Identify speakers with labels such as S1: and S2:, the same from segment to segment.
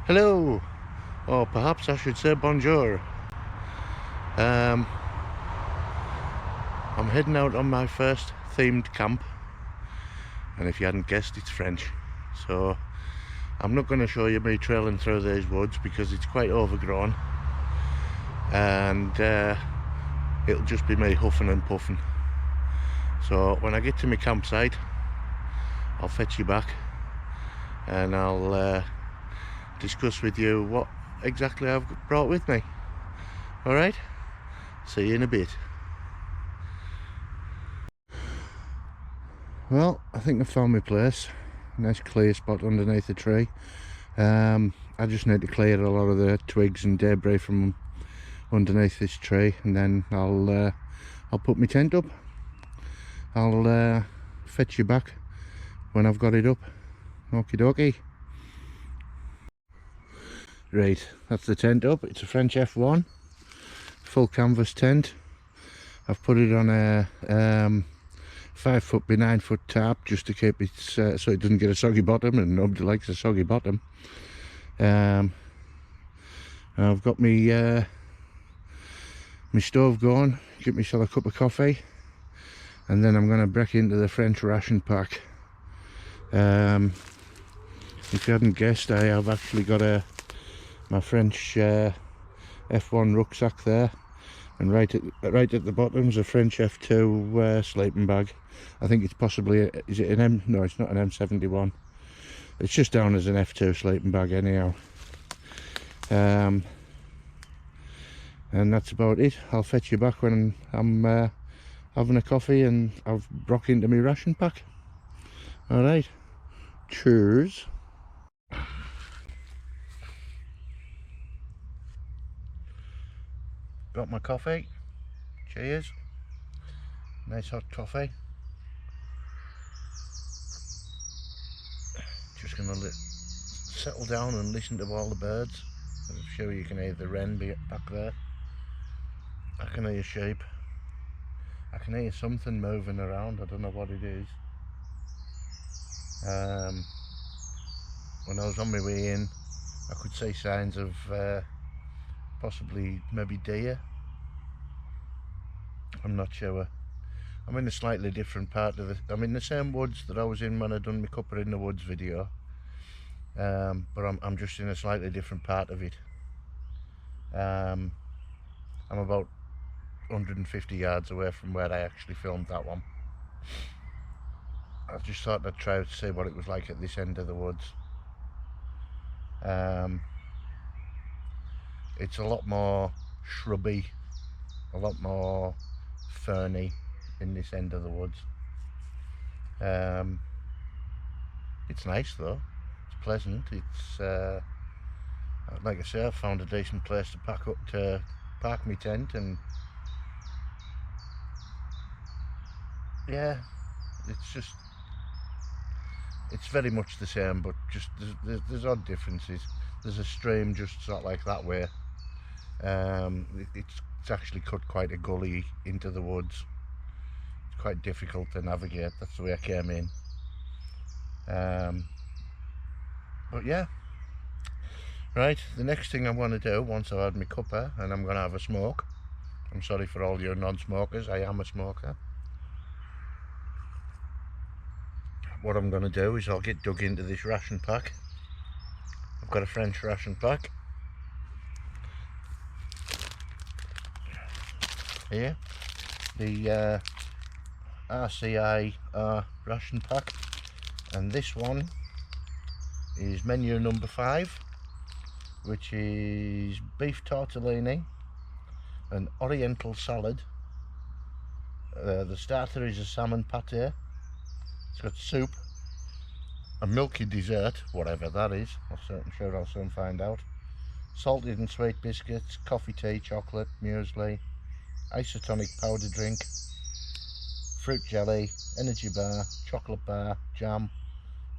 S1: Hello, or perhaps I should say bonjour. I'm heading out on my first themed camp, and if you hadn't guessed, it's French. So I'm not going to show you me trailing through these woods because it's quite overgrown, and it'll just be me huffing and puffing. So when I get to my campsite, I'll fetch you back and I'll discuss with you what exactly I've brought with me. Alright, see you in a bit. Well, I think I found my place. Nice clear spot underneath the tree. I just need to clear a lot of the twigs and debris from underneath this tree, and then I'll put my tent up. I'll fetch you back when I've got it up. Okie dokie. Right, that's the tent up. It's a French F1 full canvas tent. I've put it on a 5 foot by 9 foot tarp just to keep it so it doesn't get a soggy bottom, and nobody likes a soggy bottom. I've got my stove going, get myself a cup of coffee, and then I'm going to break into the French ration pack. If you hadn't guessed, I have actually got my French F1 rucksack there, and right at the bottom is a French F2 sleeping bag. I think it's possibly, is it an M? No, it's not an M71. It's just down as an F2 sleeping bag anyhow. And that's about it. I'll fetch you back when I'm having a coffee and I've broke into my ration pack. Alright, cheers. Got my coffee. Cheers. Nice hot coffee. Just gonna settle down and listen to all the birds. I'm sure you can hear the wren back there. I can hear sheep. I can hear something moving around. I don't know what it is. When I was on my way in, I could see signs of possibly maybe deer. I'm not sure. I'm in a slightly different part of I'm in the same woods that I was in when I done my Cuppa in the Woods video, but I'm just in a slightly different part of it. I'm about 150 yards away from where I actually filmed that one. I just thought I'd try to see what it was like at this end of the woods. It's a lot more shrubby, a lot more ferny in this end of the woods. It's nice though, it's pleasant. It's like I say, I found a decent place to park my tent, and yeah, it's very much the same, but just there's odd differences. There's a stream just sort of like that way. It's actually cut quite a gully into the woods. It's quite difficult to navigate. That's the way I came in. But yeah, right, the next thing I'm going to do once I've had my cuppa and I'm going to have a smoke. I'm sorry for all your non-smokers, I am a smoker. What I'm going to do is I'll get dug into this ration pack. I've got a French ration pack here, the RCIR ration pack, and this one is menu number 5, which is beef tortellini, an oriental salad. The starter is a salmon pate. It's got soup, a milky dessert, whatever that is. I'm sure I'll soon find out. Salted and sweet biscuits, coffee, tea, chocolate, muesli, isotonic powder drink, fruit jelly, energy bar, chocolate bar, jam,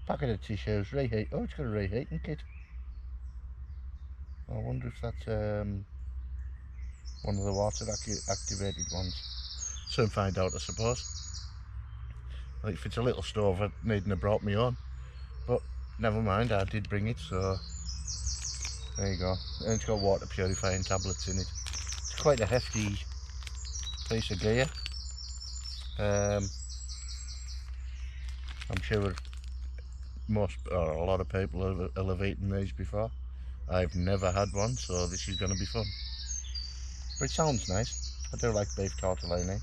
S1: packet of tissues, reheat. Oh, it's got a reheating kit. I wonder if that's one of the water activated ones. Soon find out, I suppose. Like, if it's a little stove, I needn't have brought me on, but never mind, I did bring it, so There you go. And it's got water purifying tablets in it. It's quite a hefty piece of gear. I'm sure most or a lot of people have eaten these before. I've never had one, so this is going to be fun. But it sounds nice. I do like beef tortellini.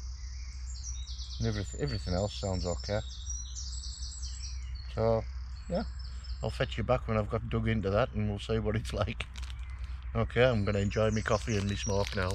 S1: And everything else sounds okay. So, yeah, I'll fetch you back when I've got dug into that and we'll see what it's like. Okay, I'm going to enjoy my coffee and my smoke now.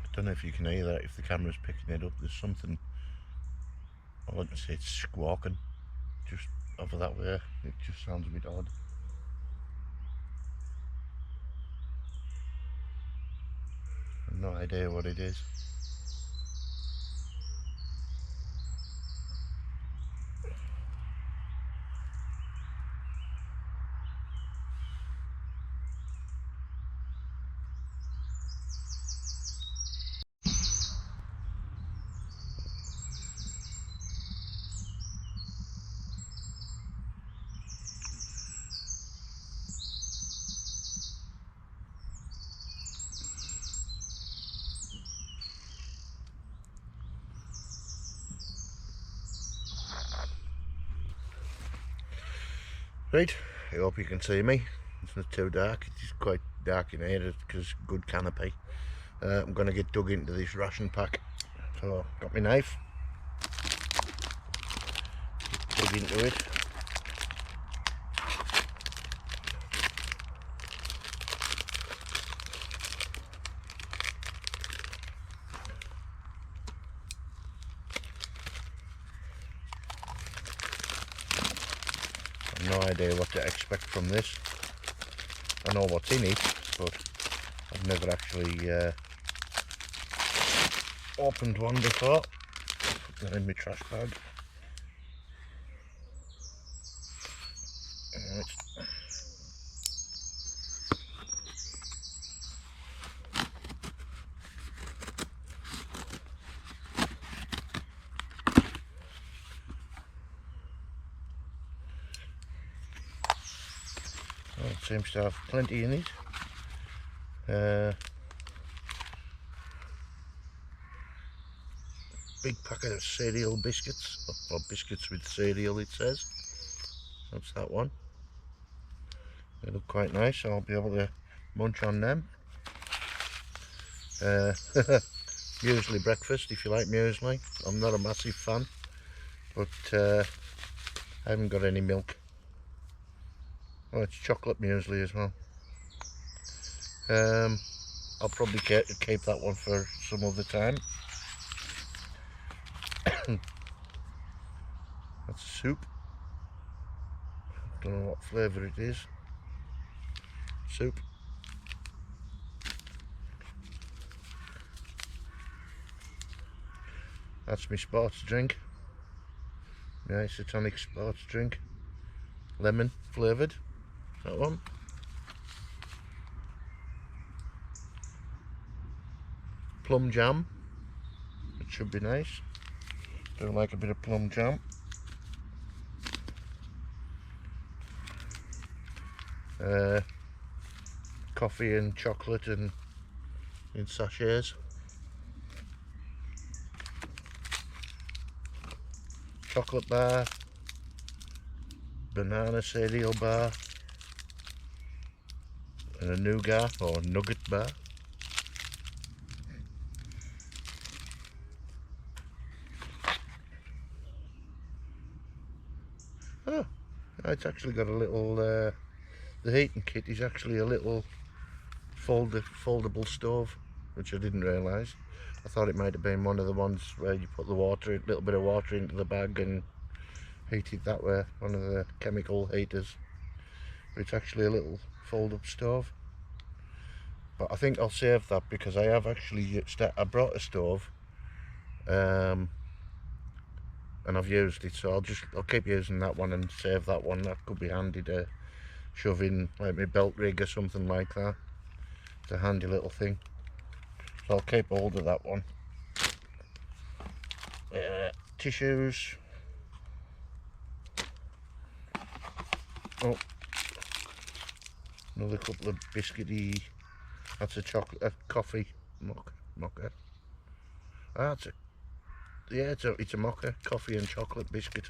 S1: I don't know if you can hear that, if the camera's picking it up. There's something, I wouldn't say it's squawking, just over that way. It just sounds a bit odd. I've no idea what it is. Right, I hope you can see me. It's not too dark. It's quite dark in here because good canopy. I'm going to get dug into this ration pack. So, got my knife. Dig into it. I've no idea what to expect from this. I know what's in it, but I've never actually opened one before. Put that in my trash bag. Right. Well, it seems to have plenty in it. Big packet of cereal biscuits, or biscuits with cereal it says. That's that one. They look quite nice, so I'll be able to munch on them. Muesli breakfast, if you like muesli. I'm not a massive fan, but I haven't got any milk. Oh, it's chocolate muesli as well. I'll probably keep that one for some other time. That's soup. Don't know what flavour it is. Soup. That's my sports drink. My isotonic sports drink. Lemon flavoured. That one. Plum jam. It should be nice. Do like a bit of plum jam. Coffee and chocolate and in sachets. Chocolate bar, banana cereal bar, and a nougat or nugget bar. Oh, it's actually got a little, the heating kit is actually a little foldable stove, which I didn't realise. I thought it might have been one of the ones where you put the water, a little bit of water into the bag and heat it that way, one of the chemical heaters. It's actually a little fold-up stove. But I think I'll save that because I have actually I brought a stove, and I've used it, so I'll keep using that one and save that one. That could be handy to shove in like my belt rig or something like that. It's a handy little thing, so I'll keep hold of that one. Tissues. Oh, another couple of biscuity. That's a chocolate, coffee mocha. Ah, it's a mocha, coffee and chocolate biscuit.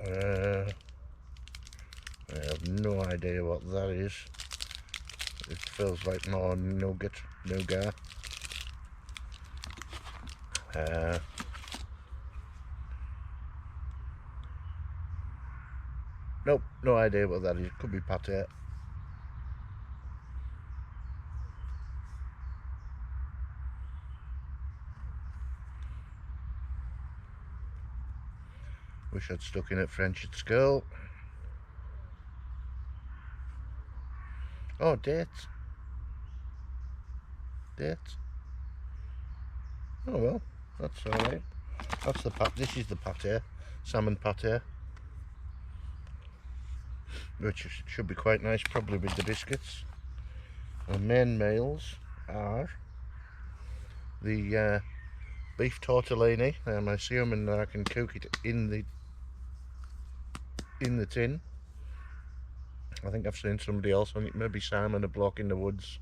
S1: I have no idea what that is. It feels like more nougat. Nope, no idea what that is. Could be pate. Wish I'd stuck in at French at school. Oh, dates. Oh well, that's alright. That's the pat. This is the pate, salmon pate, which should be quite nice, probably with the biscuits. The main meals are the beef tortellini. I'm assuming that I can cook it in the tin. I think I've seen somebody else on it, maybe Simon, a bloke in the woods.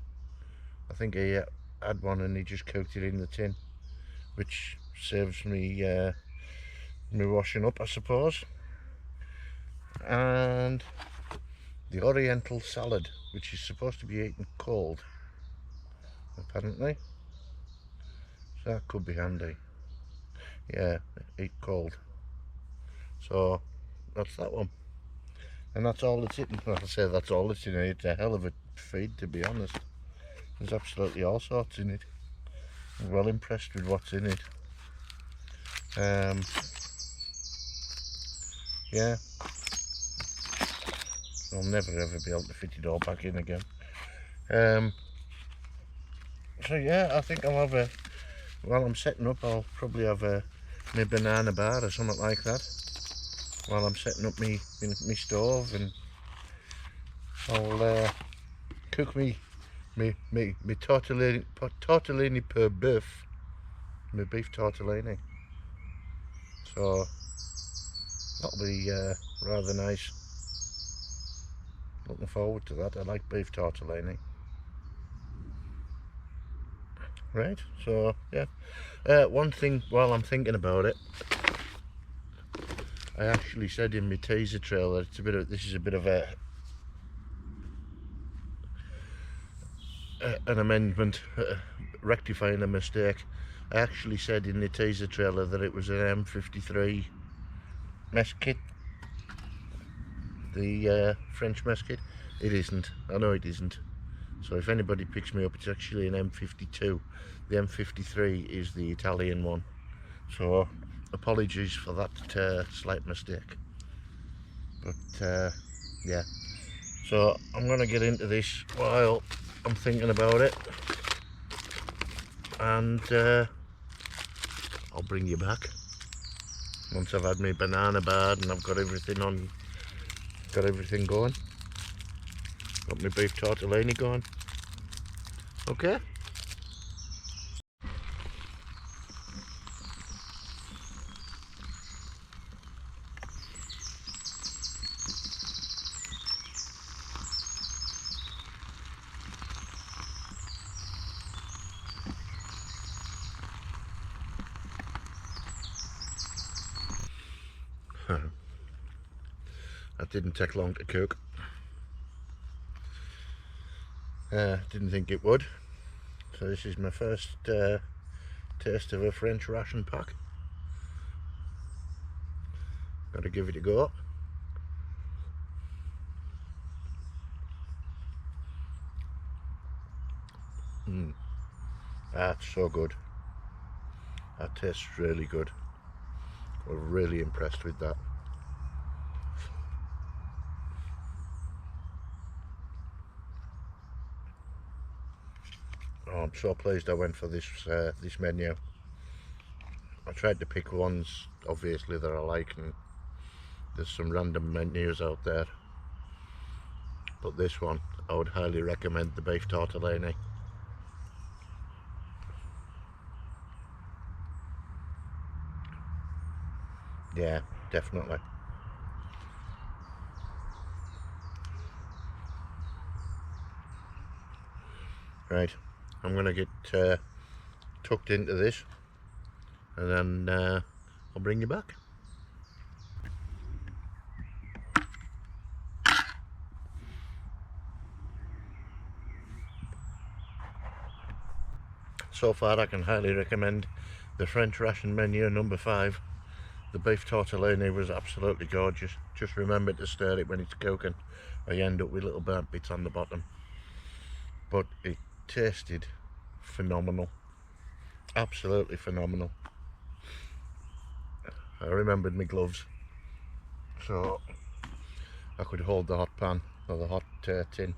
S1: I think he had one and he just cooked it in the tin, which saves me me washing up, I suppose. And the oriental salad, which is supposed to be eaten cold, apparently. So that could be handy. Yeah, eat cold. So that's that one. And that's all it's in. Well, I say that's all it's in it. It's a hell of a feed, to be honest. There's absolutely all sorts in it. I'm well impressed with what's in it. Yeah. I'll never ever be able to fit it all back in again. So yeah, I think I'll have while I'm setting up, I'll probably have my banana bar or something like that while I'm setting up my stove, and I'll cook me tortellini per boeuf, my beef tortellini. So that'll be rather nice. Looking forward to that. I like beef tortellini. Right, so yeah. One thing while I'm thinking about it, I actually said in my teaser trailer, this is a bit of an amendment, rectifying a mistake. I actually said in the teaser trailer that it was an M53 mess kit, the French mess kit. It isn't. I know it isn't. So if anybody picks me up, it's actually an M52. The M53 is the Italian one. So apologies for that slight mistake. But yeah. So I'm going to get into this while I'm thinking about it, and I'll bring you back once I've had my banana bar and I've got everything going. Got my beef tortellini going. Okay. That didn't take long to cook. Didn't think it would. So this is my first taste of a French ration pack. Gotta give it a go. That's so good. That tastes really good. We're really impressed with that. Oh, I'm so pleased I went for this this menu. I tried to pick ones obviously that I like, and there's some random menus out there, but this one I would highly recommend, the beef tortellini. Yeah, definitely. Right, I'm gonna get tucked into this, and then I'll bring you back. So far I can highly recommend the French ration menu number 5. The beef tortellini was absolutely gorgeous. Just remember to stir it when it's cooking, or you end up with little burnt bits on the bottom. But it tasted phenomenal. Absolutely phenomenal. I remembered my gloves, so I could hold the hot pan or the hot tin.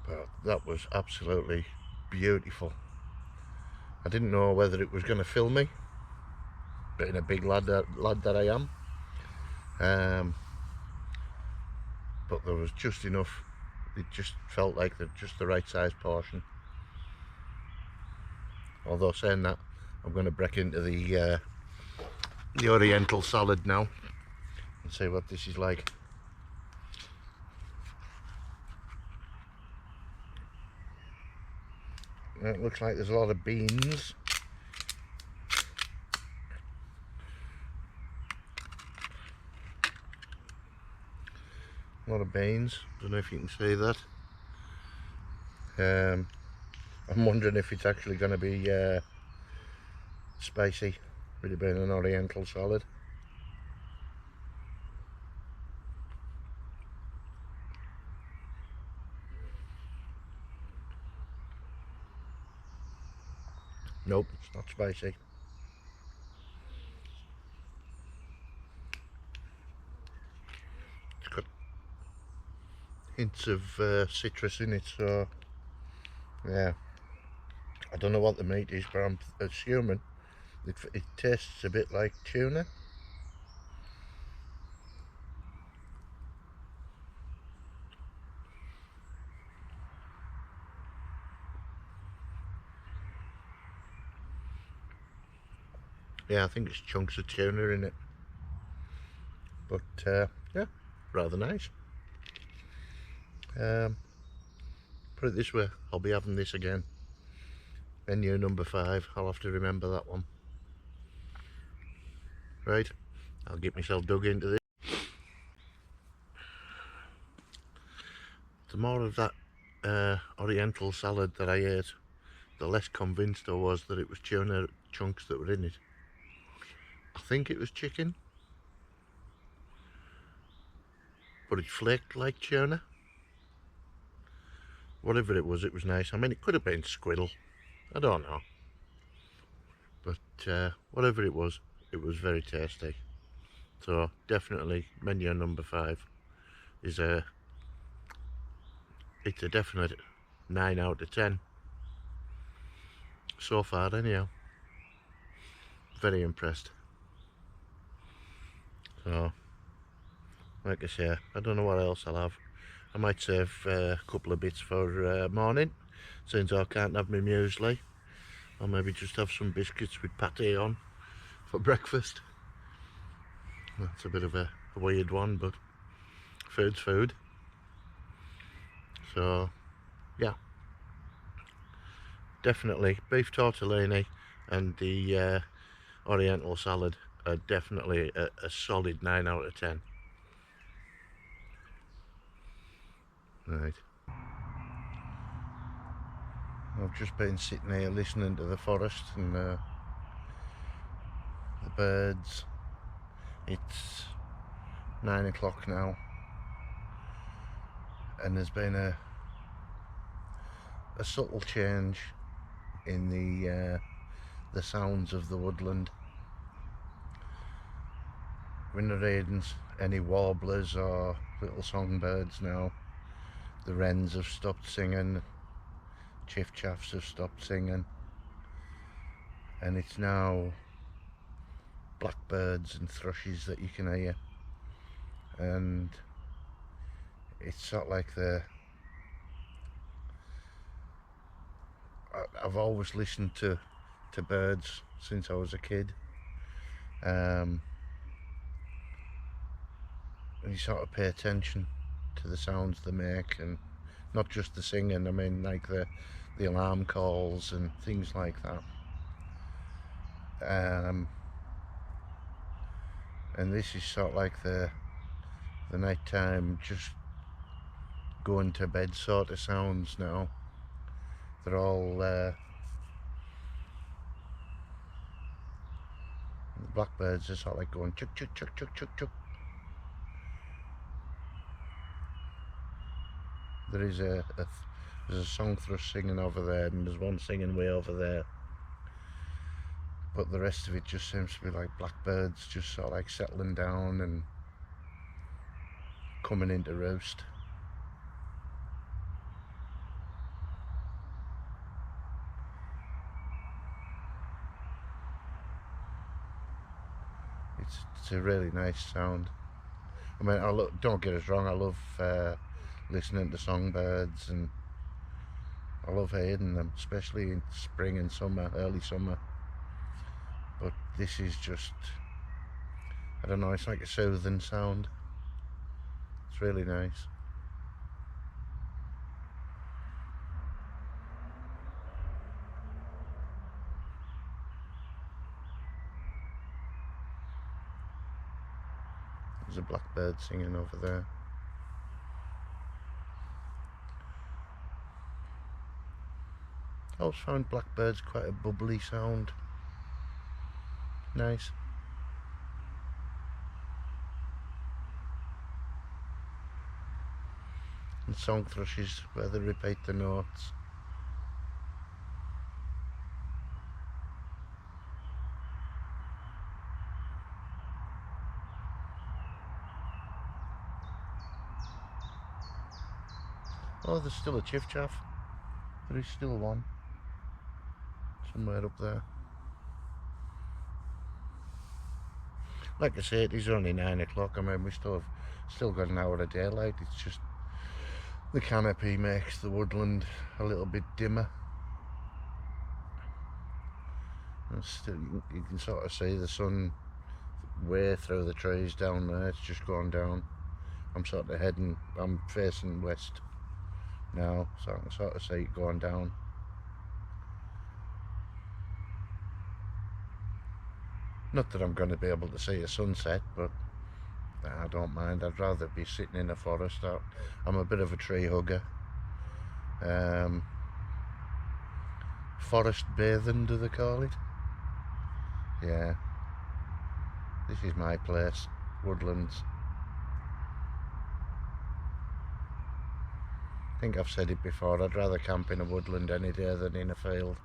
S1: But that was absolutely beautiful. I didn't know whether it was going to fill me, being a big lad that I am. But there was just enough. It just felt like just the right size portion. Although saying that, I'm going to break into the Oriental salad now and see what this is like. It looks like there's a lot of beans. A lot of beans. Don't know if you can see that. I'm wondering if it's actually going to be spicy, with it being an Oriental salad. Nope, it's not spicy. It's got hints of citrus in it, so yeah. I don't know what the meat is, but I'm assuming it tastes a bit like tuna. Yeah, I think it's chunks of tuna in it. But yeah, rather nice. Put it this way, I'll be having this again. Menu number 5, I'll have to remember that one. Right, I'll get myself dug into this. The more of that Oriental salad that I ate, the less convinced I was that it was tuna chunks that were in it. I think it was chicken, but it flaked like tuna. Whatever it was nice. I mean, it could have been squirrel, I don't know, but whatever it was very tasty. So definitely menu number 5 is it's a definite 9 out of 10 so far anyhow. Very impressed. So like I say, I don't know what else I'll have. I might save a couple of bits for morning, since I can't have my muesli. Or maybe just have some biscuits with pate on for breakfast. That's a bit of a weird one, but food's food. So yeah, definitely beef tortellini and the Oriental salad are definitely a solid 9 out of 10. Right. I've just been sitting here listening to the forest and the birds. It's 9 o'clock now, and there's been a subtle change in the sounds of the woodland. We're not hearing any warblers or little songbirds now. The wrens have stopped singing, chiff-chaffs have stopped singing, and it's now blackbirds and thrushes that you can hear. And it's sort of like I've always listened to birds since I was a kid. And you sort of pay attention to the sounds they make, and not just the singing, I mean like the alarm calls and things like that. And this is sort of like the nighttime, just going to bed sort of sounds now. They're all the blackbirds are sort of like going chuk chuk chuk chuk chuk chuk. There's a song thrush singing over there, and there's one singing way over there, but the rest of it just seems to be like blackbirds just sort of like settling down and coming into roost. It's a really nice sound. I mean, don't get us wrong, I love listening to songbirds, and I love hearing them, especially in spring and summer, early summer. But this is just, I don't know, it's like a soothing sound. It's really nice. There's a blackbird singing over there. I always found blackbirds quite a bubbly sound. Nice. And song thrushes where they repeat the notes. Oh, there's still a chiff-chaff. There is still one somewhere up there. Like I say, it is only 9 o'clock. I mean, we still got an hour of daylight. It's just the canopy makes the woodland a little bit dimmer. And still, you can sort of see the sun way through the trees down there. It's just gone down. I'm facing west now, so I can sort of see it going down. Not that I'm going to be able to see a sunset, but I don't mind. I'd rather be sitting in a forest. I'm a bit of a tree hugger. Forest bathing, do they call it? Yeah. This is my place, woodlands. I think I've said it before, I'd rather camp in a woodland any day than in a field.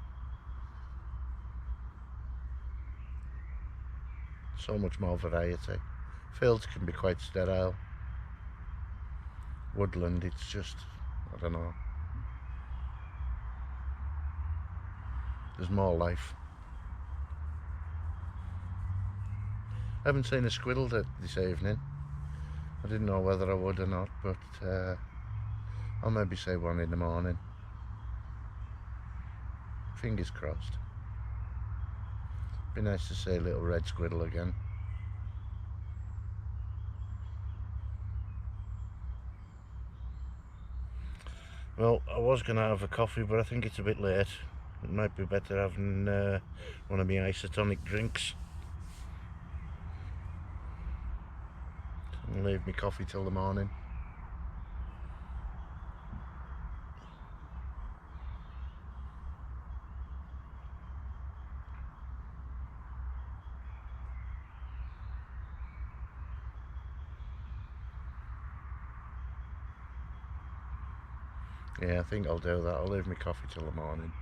S1: So much more variety. Fields can be quite sterile. Woodland, it's just, I don't know. There's more life. I haven't seen a squirrel this evening. I didn't know whether I would or not, but I'll maybe see one in the morning. Fingers crossed. Be nice to see a little red squirrel again. Well, I was going to have a coffee, but I think it's a bit late. It might be better having one of my isotonic drinks. And leave me coffee till the morning. Yeah, I think I'll do that. I'll leave my coffee till the morning.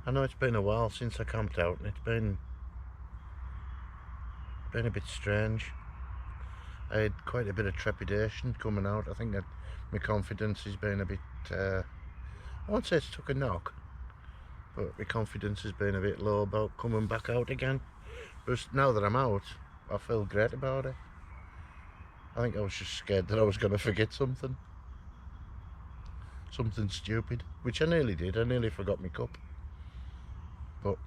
S1: I know it's been a while since I camped out, and it's been a bit strange. I had quite a bit of trepidation coming out. I think that my confidence has been a bit, I won't say it's took a knock, but my confidence has been a bit low about coming back out again. But now that I'm out, I feel great about it. I think I was just scared that I was going to forget something stupid, which I nearly did. I nearly forgot my cup. But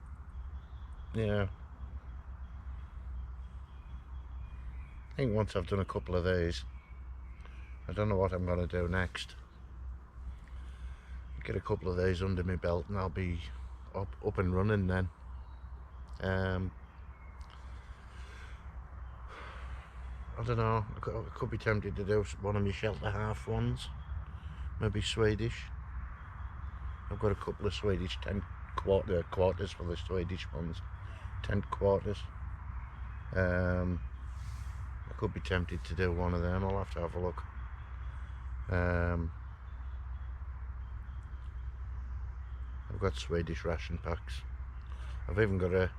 S1: yeah, I think once I've done a couple of these, I don't know what I'm going to do next. Get a couple of these under my belt and I'll be up and running then. I don't know, I could be tempted to do one of my shelter half ones, maybe Swedish. I've got a couple of Swedish tent quarters for the Swedish ones, tent quarters. I could be tempted to do one of them. I'll have to have a look. I've got Swedish ration packs. I've even got a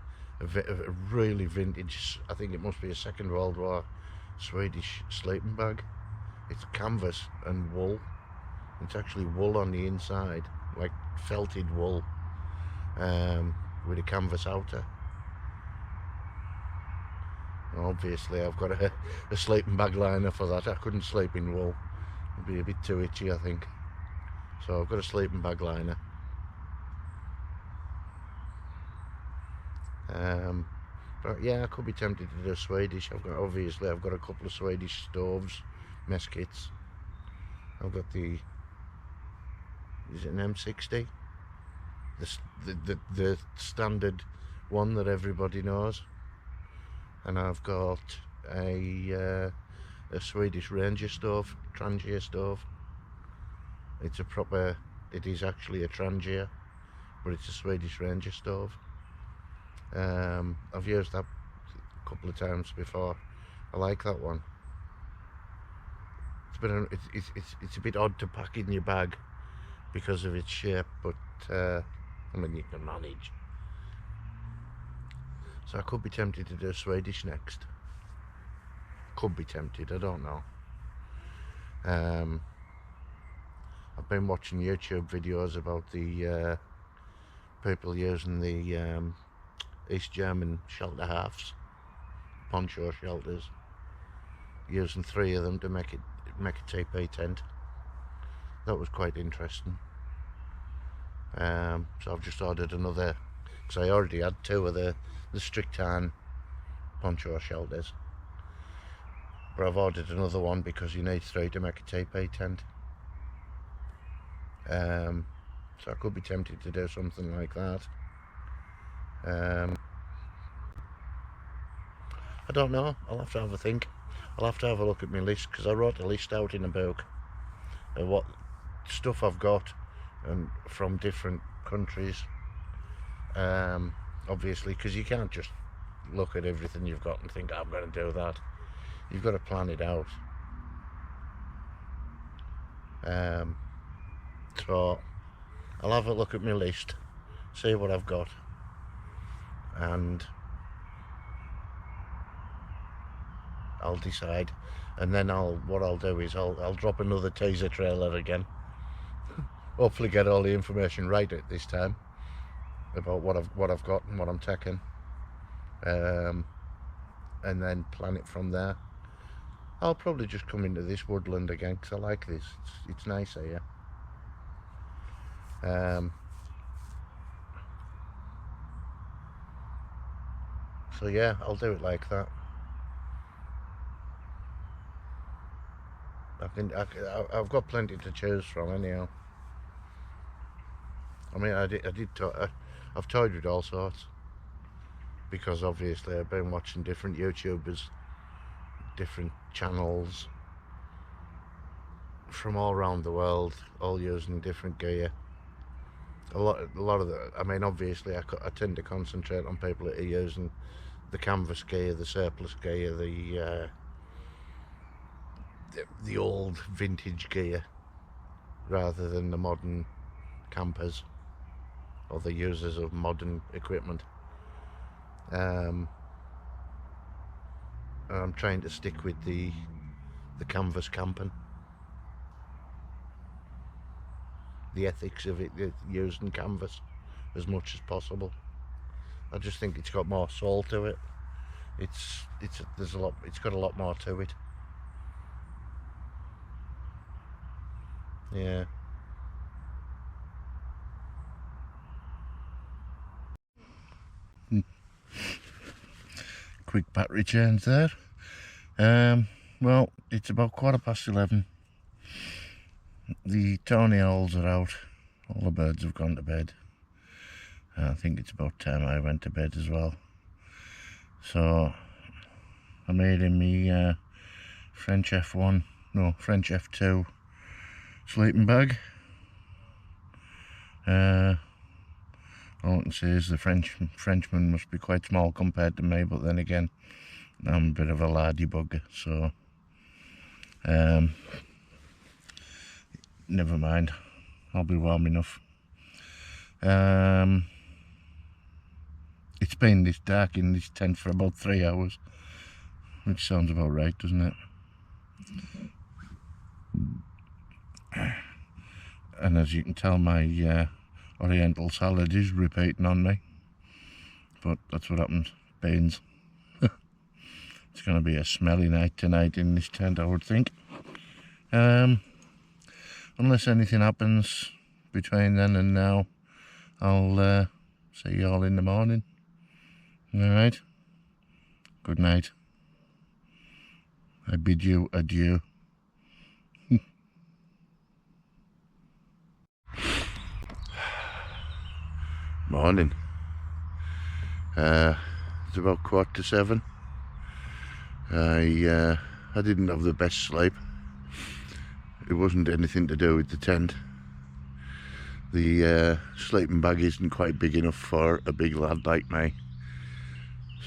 S1: really vintage, I think it must be a Second World War Swedish sleeping bag. It's canvas and wool. It's actually wool on the inside, like felted wool, with a canvas outer. Obviously I've got a sleeping bag liner for that. I couldn't sleep in wool, it'd be a bit too itchy I think. So I've got a sleeping bag liner. But yeah, I could be tempted to do Swedish. I've got a couple of Swedish stoves, mess kits. I've got is it an M60? The standard one that everybody knows. And I've got a Swedish Ranger stove, Trangia stove. It is actually a Trangia, but it's a Swedish Ranger stove. I've used that a couple of times before. I like that one. It's a bit odd to pack in your bag because of its shape, but I mean, you can manage. So I could be tempted to do Swedish next. Could be tempted, I don't know. I've been watching YouTube videos about the people using the East German shelter halves, poncho shelters, using 3 of them to make a TP tent. That was quite interesting. So I've just ordered another, because I already had 2 of the Strictan poncho shelters, but I've ordered another one because you need 3 to make a TP tent. So I could be tempted to do something like that. I don't know, I'll have to have a think. I'll have to have a look at my list, because I wrote a list out in a book of what stuff I've got and from different countries. Obviously, because you can't just look at everything you've got and think, I'm going to do that. You've got to plan it out. So I'll have a look at my list, see what I've got, and I'll decide. And then what I'll do is I'll drop another teaser trailer again. Hopefully get all the information right at this time about what I've got and what I'm taking, and then plan it from there. I'll probably just come into this woodland again because I like this. It's nice here. So yeah, I'll do it like that. I've got plenty to choose from anyhow. I mean, I've toyed with all sorts, because obviously I've been watching different YouTubers, different channels from all around the world, all using different gear. a lot of the, I mean, obviously I tend to concentrate on people that are using the canvas gear, the surplus gear, the old vintage gear, rather than the modern campers or the users of modern equipment. I'm trying to stick with the canvas camping, the ethics of it, using canvas as much as possible. I just think it's got more soul to it. It's got a lot more to it. Yeah. Quick battery change there. Well, it's about 11:15. The tawny owls are out. All the birds have gone to bed. I think it's about time I went to bed as well. So I made him me French F2 sleeping bag. All I can say is the Frenchman must be quite small compared to me, but then again, I'm a bit of a lardy bugger, so never mind, I'll be warm enough. It's been this dark in this tent for about 3 hours, which sounds about right, doesn't it? And as you can tell, my Oriental salad is repeating on me, but that's what happens, beans. It's going to be a smelly night tonight in this tent, I would think. Unless anything happens between then and now, I'll see you all in the morning. Alright, good night. I bid you adieu. Morning. It's about 7:15. I didn't have the best sleep. It wasn't anything to do with the tent. The sleeping bag isn't quite big enough for a big lad like me,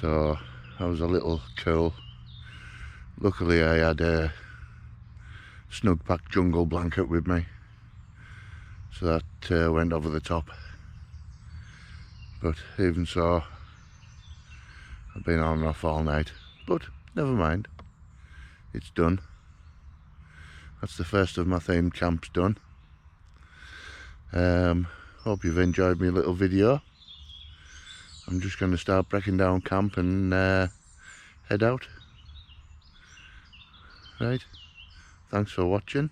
S1: so I was a little cool. Luckily I had a snug packed jungle blanket with me, so that went over the top. But even so, I've been on and off all night, but never mind, it's done. That's the first of my themed camps done. Hope you've enjoyed my little video. I'm just going to start breaking down camp and head out. Right, thanks for watching.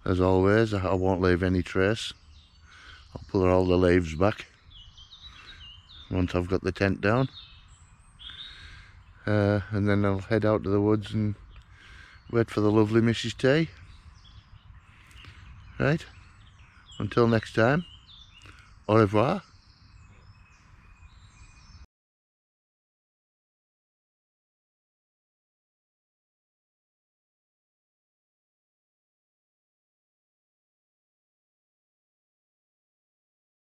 S1: As always, I won't leave any trace. I'll pull all the leaves back once I've got the tent down, and then I'll head out to the woods and wait for the lovely Mrs. T. Right, until next time, au revoir.